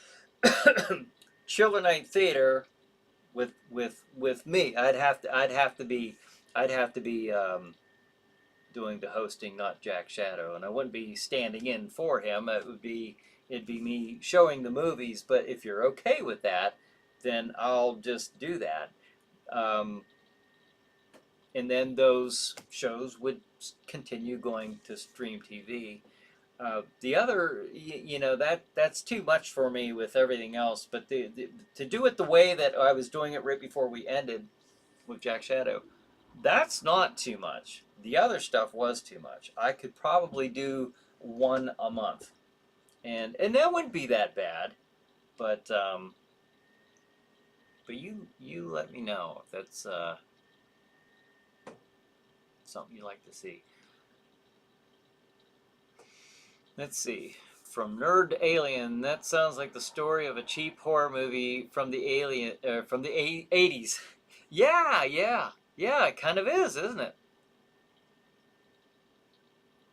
ChillerNight Theater with me. I'd have to be doing the hosting, not Jack Shadow, and I wouldn't be standing in for him. It'd be me showing the movies. But if you're okay with that, then I'll just do that. And then those shows would continue going to Stream TV. The other, that's too much for me with everything else. But to do it the way that I was doing it right before we ended with Jack Shadow, that's not too much. The other stuff was too much. I could probably do one a month, and that wouldn't be that bad. But you let me know if that's something you like to see. Let's see. From Nerd Alien, that sounds like the story of a cheap horror movie from the 80s. Yeah, it kind of is, isn't it?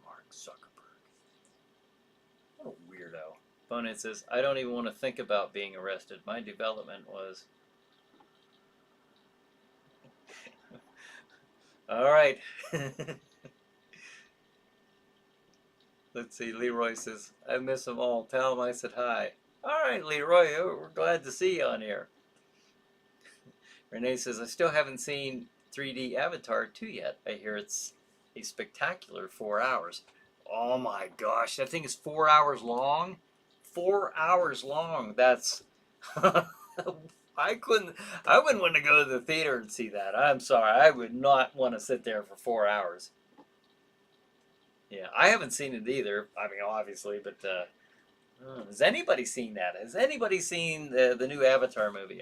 Mark Zuckerberg. What a weirdo. Bonehead says, I don't even want to think about being arrested. My development was... All right. Let's see. Leroy says, I miss them all. Tell them I said hi. All right, Leroy. We're glad to see you on here. Renee says, I still haven't seen 3D Avatar 2 yet. I hear it's a spectacular 4 hours. Oh my gosh. That thing is 4 hours long? 4 hours long. That's... I couldn't. I wouldn't want to go to the theater and see that. I'm sorry. I would not want to sit there for 4 hours. Yeah, I haven't seen it either. I mean, obviously, but has anybody seen that? Has anybody seen the new Avatar movie?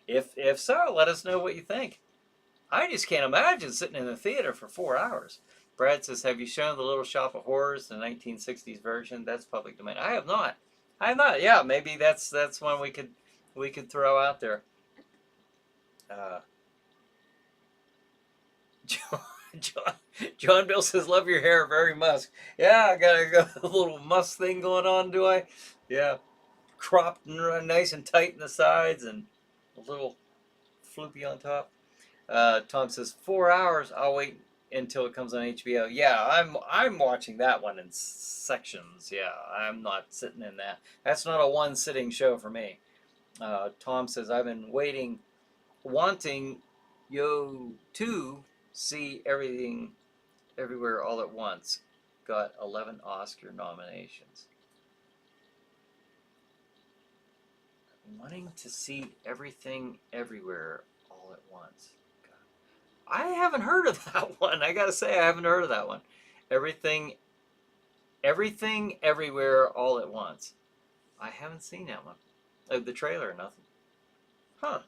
If so, let us know what you think. I just can't imagine sitting in the theater for 4 hours. Brad says, "Have you shown The Little Shop of Horrors, the 1960s version? That's public domain." I have not. I have not. Yeah, maybe that's one we could throw out there. Uh, John, John, John Bill says, "Love your hair, very musk." Yeah, I got a little musk thing going on, do I? Yeah, cropped and nice and tight in the sides, and a little floopy on top. Tom says 4 hours. I'll wait until it comes on HBO. Yeah, I'm watching that one in sections. Yeah, I'm not sitting in that. That's not a one sitting show for me. Tom says I've been wanting to see everything, everywhere, all at once. Got 11 Oscar nominations. Wanting to see everything, everywhere, all at once. I haven't heard of that one. I gotta say, I haven't heard of that one. Everything, everywhere, all at once. I haven't seen that one. The trailer or nothing. Huh.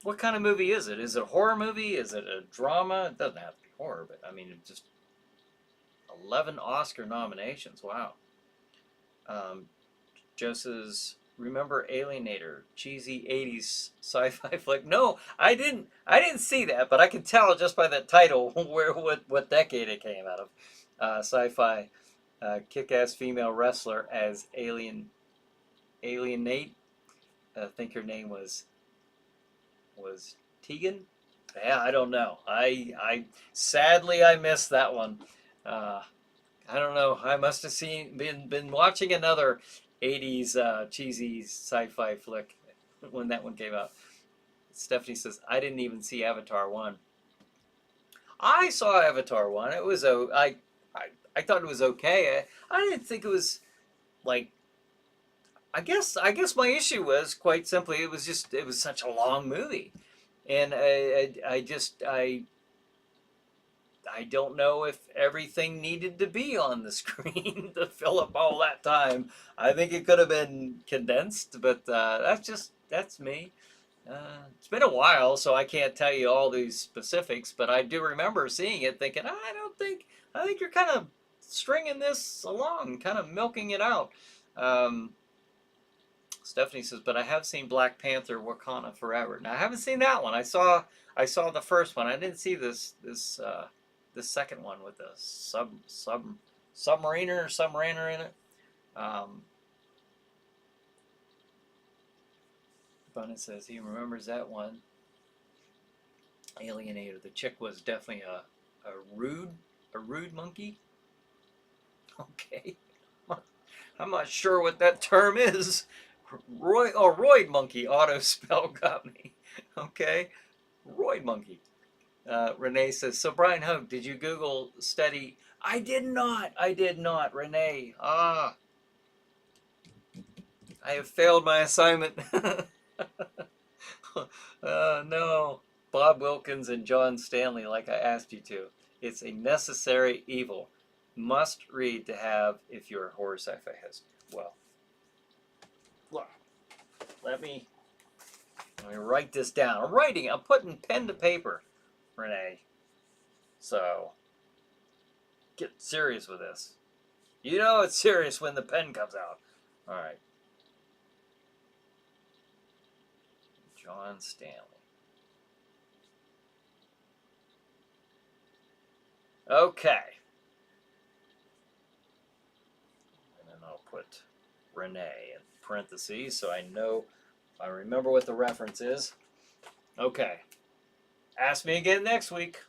What kind of movie is it? Is it a horror movie? Is it a drama? It doesn't have to be horror, but I mean, it's just 11 Oscar nominations. Wow. Joe says, remember Alienator, cheesy 80s sci-fi flick? No, I didn't see that, but I can tell just by that title what decade it came out of. Sci-fi kick-ass female wrestler as Alienate. I think her name was Tegan. Yeah, I don't know. I sadly I missed that one. I don't know. I must have been watching another 80s cheesy sci-fi flick when that one came out. Stephanie says, I didn't even see Avatar 1. I saw Avatar 1. It was I thought it was okay. I didn't think it was like, I guess my issue was quite simply it was such a long movie. And I don't know if everything needed to be on the screen to fill up all that time. I think it could have been condensed, but that's me. It's been a while, so I can't tell you all these specifics, but I do remember seeing it thinking, I think you're kind of stringing this along, kind of milking it out. Stephanie says, but I have seen Black Panther Wakanda Forever. Now, I haven't seen that one. I saw the first one. I didn't see this second one with the submariner in it. Bunny says he remembers that one. Alienator. The chick was definitely a rude monkey. Okay. I'm not sure what that term is. Roid monkey. Auto spell got me. Okay. Roid monkey. Renee says, so Brian Hogue, did you Google study? I did not, Renee. I have failed my assignment. No. Bob Wilkins and John Stanley, like I asked you to. It's a necessary evil. Must read to have if you're a horror sci-fi host. Well, let me write this down. I'm putting pen to paper, Renee. So, get serious with this. You know it's serious when the pen comes out. All right. John Stanley. Okay. And then I'll put Renee in parentheses so I remember what the reference is. Okay. Ask me again next week.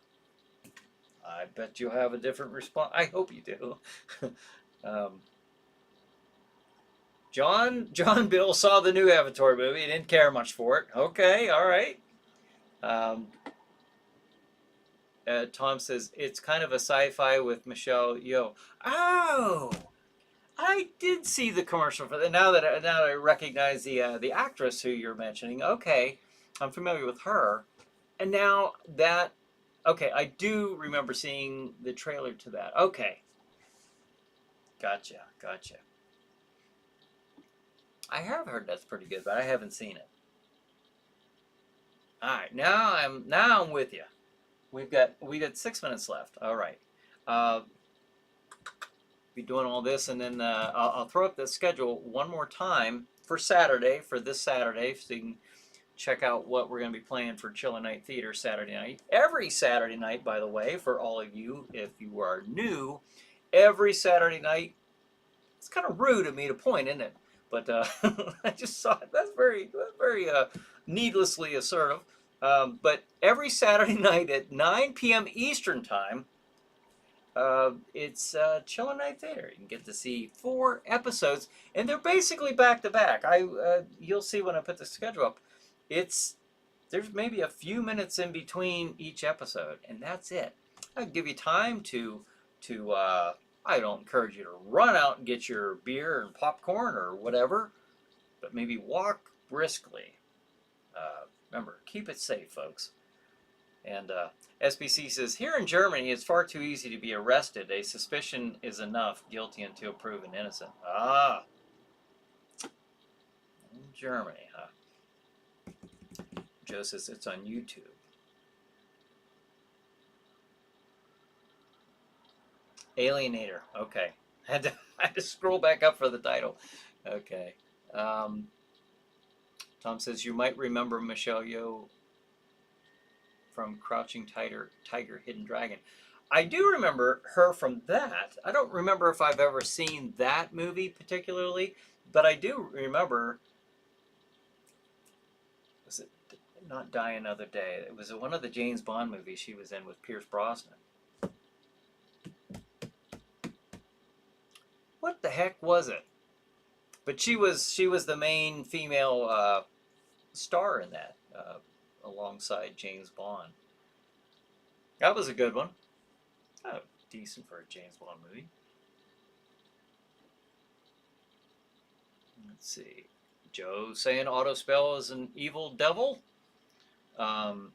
I bet you'll have a different response. I hope you do. John Bill saw the new Avatar movie. He didn't care much for it. Okay, all right. Tom says it's kind of a sci-fi with Michelle Yeoh. I did see the commercial for that. Now that I recognize the actress who you're mentioning, okay, I'm familiar with her. And now that, okay, I do remember seeing the trailer to that. Okay, gotcha. I have heard that's pretty good, but I haven't seen it. All right, now I'm with you. We got 6 minutes left. All right. Uh, be doing all this, and then I'll throw up the schedule one more time for Saturday, for this Saturday, so you can check out what we're going to be playing for ChillerNight Theater Saturday night. Every Saturday night, by the way, for all of you, if you are new, every Saturday night. It's kind of rude of me to point, isn't it? But I just saw it. That's very needlessly assertive. But every Saturday night at 9 p.m. Eastern Time, it's ChillerNight Theater. You can get to see 4 episodes, and they're basically back to back. You'll see when I put the schedule up. There's maybe a few minutes in between each episode, and that's it. I'll give you time to I don't encourage you to run out and get your beer and popcorn or whatever, but maybe walk briskly. Remember, keep it safe, folks. And SBC says, here in Germany, it's far too easy to be arrested. A suspicion is enough, guilty until proven innocent. Ah, in Germany, huh? Joe says it's on YouTube. Alienator. Okay. I had to scroll back up for the title. Okay. Tom says you might remember Michelle Yeoh from Crouching Tiger, Hidden Dragon. I do remember her from that. I don't remember if I've ever seen that movie particularly, but I do remember. Was it not Die Another Day? It was one of the James Bond movies she was in with Pierce Brosnan. What the heck was it? But she was the main female star in that, alongside James Bond. That was a good one. Oh, decent for a James Bond movie. Let's see. Joe saying Autospell is an evil devil. Let's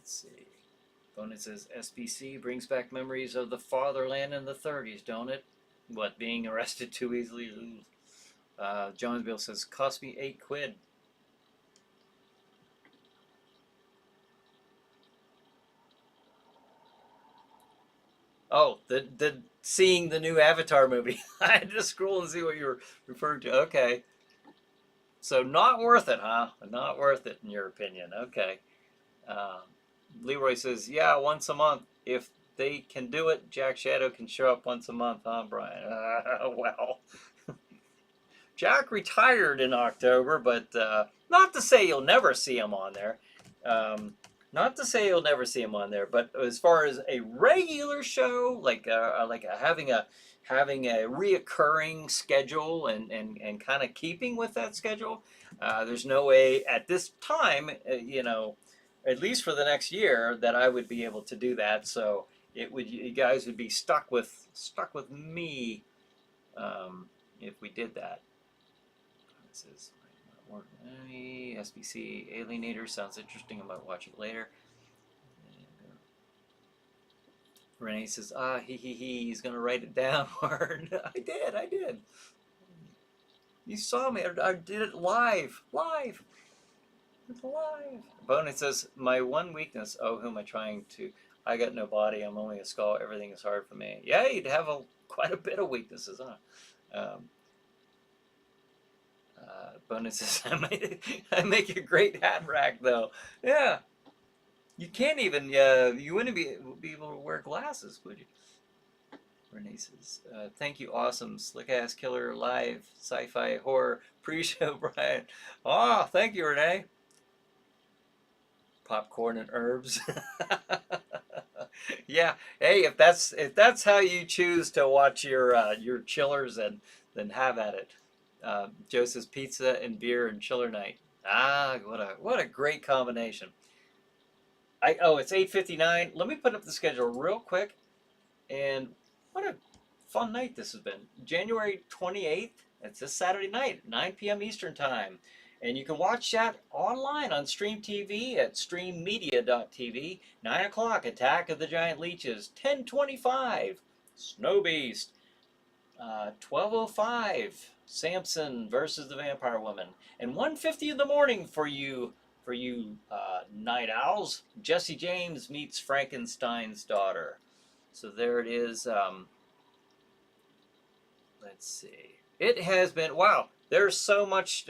see. Bonus says SBC brings back memories of the fatherland in the 30s, don't it? What, being arrested too easily? Jonesville says, cost me £8. Oh, the seeing the new Avatar movie. I had to scroll and see what you were referring to. Okay. So not worth it, huh? Not worth it in your opinion. Okay. Leroy says, yeah, once a month. If they can do it, Jack Shadow can show up once a month, huh, Brian? Well, Jack retired in October, but not to say you'll never see him on there. Not to say you'll never see him on there, but as far as a regular show, like having a reoccurring schedule and kind of keeping with that schedule, there's no way at this time, at least for the next year, that I would be able to do that. So you guys would be stuck with me if we did that. This is SBC Alienator sounds interesting. I might watch it later. Renee says, he's gonna write it down hard. I did. You saw me. I did it live. It's live. Bonus says, my one weakness. Oh, who am I trying to? I got no body. I'm only a skull. Everything is hard for me. Yeah, you'd have quite a bit of weaknesses, huh? Bonus says, I make a great hat rack, though. Yeah. You can't even, you wouldn't be able to wear glasses, would you? Renee says, thank you, awesome, slick-ass killer live sci-fi horror pre-show, Brian. Oh, thank you, Renee. Popcorn and herbs. Yeah. Hey, if that's how you choose to watch your chillers, then have at it. Joe says pizza and beer and ChillerNight. Ah, what a great combination. It's 8:59. Let me put up the schedule real quick. And what a fun night this has been. January 28th. It's this Saturday night, 9 p.m. Eastern Time. And you can watch that online on Stream TV at streammedia.tv. 9 o'clock, Attack of the Giant Leeches. 10:25, Snow Beast. 12:05, Samson versus the Vampire Woman. And 1:50 in the morning for you night owls, Jesse James meets Frankenstein's daughter. So there it is. Let's see. It has been, wow, there's so much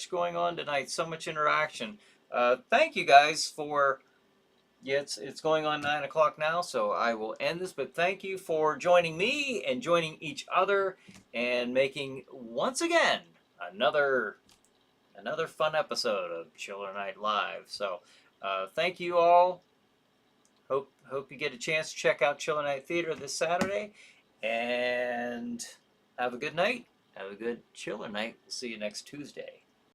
going on tonight, so much interaction. Thank you guys for, yeah, it's going on 9 o'clock now, so I will end this, but thank you for joining me and joining each other and making, once again, another fun episode of Chiller Night Live. So thank you all. Hope you get a chance to check out Chiller Night Theater this Saturday, and have a good night. Have a good Chiller Night. We'll see you next Tuesday.